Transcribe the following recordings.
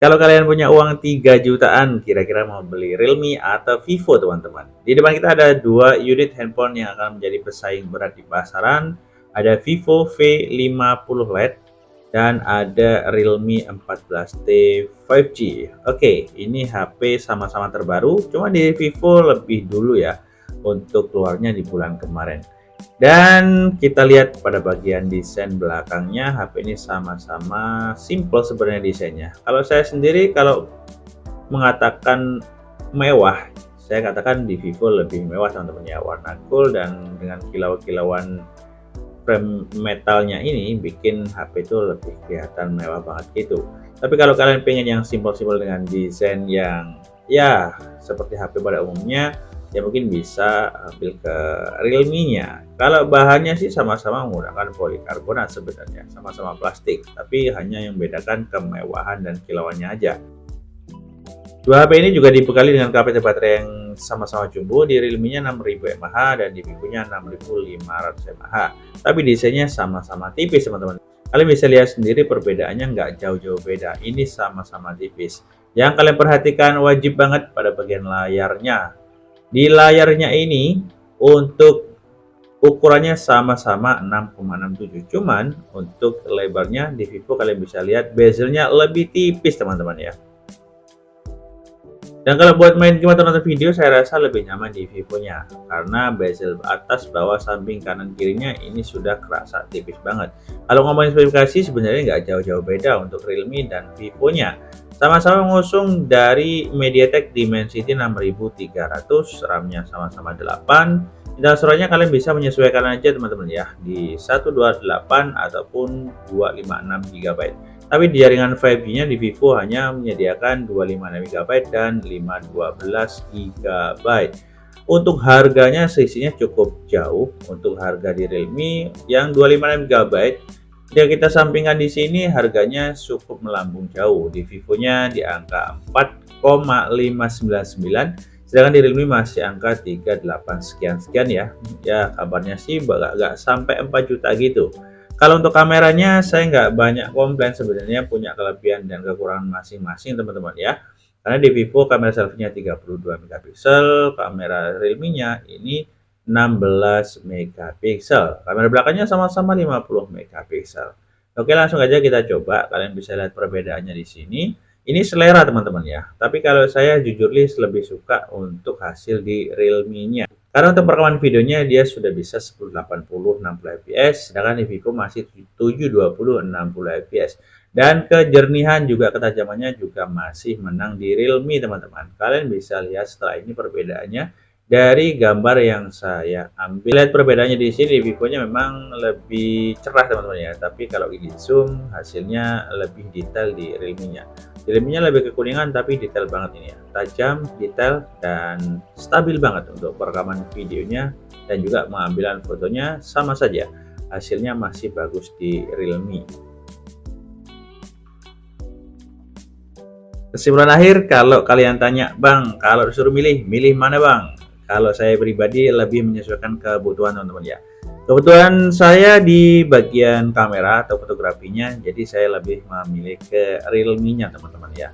Kalau kalian punya uang 3 jutaan, kira-kira mau beli Realme atau Vivo, teman-teman? Di depan kita ada dua unit handphone yang akan menjadi pesaing berat di pasaran. Ada Vivo V50 LED dan ada Realme 14T 5G. Oke, ini HP sama-sama terbaru, cuma di Vivo lebih dulu ya untuk keluarnya di bulan kemarin. Dan kita lihat pada bagian desain belakangnya, HP ini sama-sama simple sebenarnya desainnya. Kalau saya sendiri kalau mengatakan mewah, saya katakan di Vivo lebih mewah teman-teman ya. Warna cool dan dengan kilau-kilauan frame metalnya ini bikin HP itu lebih kelihatan mewah banget gitu. Tapi kalau kalian pengen yang simpel-simpel dengan desain yang ya seperti HP pada umumnya, ya mungkin bisa ambil ke Realme-nya. Kalau bahannya sih sama-sama menggunakan polikarbonat sebenarnya, sama-sama plastik, tapi hanya yang membedakan kemewahan dan kilauannya aja. Dua HP ini juga dibekali dengan kapasitas baterai yang sama-sama jumbo, di Realme-nya 6000 mAh dan di Vivo-nya 6500 mAh. Tapi desainnya sama-sama tipis, teman-teman. Kalian bisa lihat sendiri perbedaannya nggak jauh-jauh beda. Ini sama-sama tipis. Yang kalian perhatikan wajib banget pada bagian layarnya. Di layarnya ini untuk ukurannya sama-sama 6,67. Cuman untuk lebarnya di Vivo kalian bisa lihat bezelnya lebih tipis, teman-teman ya. Dan kalau buat main game atau nonton video, saya rasa lebih nyaman di Vivo-nya karena bezel atas, bawah, samping, kanan, kirinya ini sudah kerasa tipis banget. Kalau ngomongin spesifikasi sebenarnya nggak jauh-jauh beda untuk Realme dan Vivo-nya. Sama-sama mengusung dari MediaTek Dimensity 6300, RAM-nya sama-sama 8. Dan suaranya kalian bisa menyesuaikan aja teman-teman ya, di 128 ataupun 256 GB. Tapi di jaringan 5G-nya di Vivo hanya menyediakan 256 GB dan 512 GB. Untuk harganya selisihnya cukup jauh. Untuk harga di Realme yang 256 GB, jika kita sampingkan di sini harganya cukup melambung jauh. Di Vivo-nya di angka 4,599, sedangkan di Realme masih angka 38 sekian-sekian ya. Ya kabarnya sih nggak sampai 4 juta gitu. Kalau untuk kameranya saya nggak banyak komplain, sebenarnya punya kelebihan dan kekurangan masing-masing teman-teman ya. Karena di Vivo kamera selfie-nya 32 megapiksel, kamera Realme-nya ini 16 megapiksel. Kamera belakangnya sama-sama 50 megapiksel. Oke, langsung aja kita coba. Kalian bisa lihat perbedaannya di sini. Ini selera teman-teman ya. Tapi kalau saya jujur lebih suka untuk hasil di Realme-nya. Karena untuk perekaman videonya dia sudah bisa 1080 60 fps, sedangkan di Vivo masih 720 60 fps. Dan kejernnihan juga ketajamannya juga masih menang di Realme teman-teman. Kalian bisa lihat setelah ini perbedaannya dari gambar yang saya ambil. Lihat perbedaannya di sini, di Vivo-nya memang lebih cerah teman-teman ya, tapi kalau di zoom hasilnya lebih detail di Realme-nya. Realme-nya lebih kekuningan tapi detail banget ini ya, tajam, detail, dan stabil banget untuk perekaman videonya dan juga pengambilan fotonya sama saja. Hasilnya masih bagus di Realme. Kesimpulan akhir, kalau kalian tanya, Bang, kalau disuruh milih mana Bang? Kalau saya pribadi lebih menyesuaikan kebutuhan teman-teman ya. Kebetulan saya di bagian kamera atau fotografinya, jadi saya lebih memilih ke Realme-nya teman-teman ya.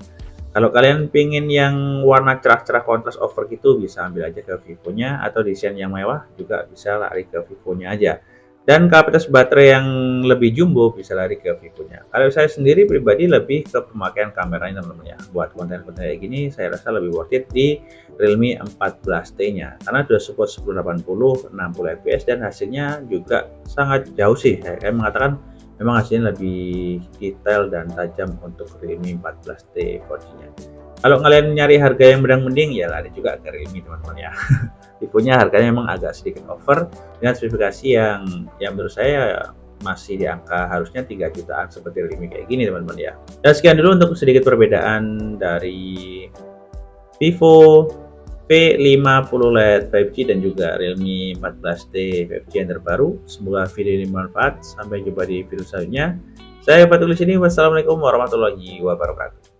Kalau kalian pengen yang warna cerah-cerah kontras over gitu, bisa ambil aja ke Vivo-nya, atau desain yang mewah juga bisa lari ke Vivo-nya aja. Dan kapasitas baterai yang lebih jumbo bisa lari ke Vivo-nya. Kalau saya sendiri pribadi lebih ke pemakaian kameranya teman-teman ya. Buat konten-konten kayak gini saya rasa lebih worth it di Realme 14T-nya karena sudah support 1080 60 fps dan hasilnya juga sangat jauh sih. Saya mengatakan memang hasilnya lebih detail dan tajam untuk Realme 14T 4G-nya. Kalau kalian nyari harga yang mending ya lari juga ke Realme teman-teman ya. Tipenya harganya memang agak sedikit over dengan spesifikasi yang menurut saya masih di angka harusnya 3 jutaan seperti Realme kayak gini teman-teman ya. Dan sekian dulu untuk sedikit perbedaan dari Vivo V50 LED 5G dan juga Realme 14T 5G yang terbaru. Semoga video ini bermanfaat. Sampai jumpa di video selanjutnya. Saya Fatul di sini. Wassalamualaikum warahmatullahi wabarakatuh.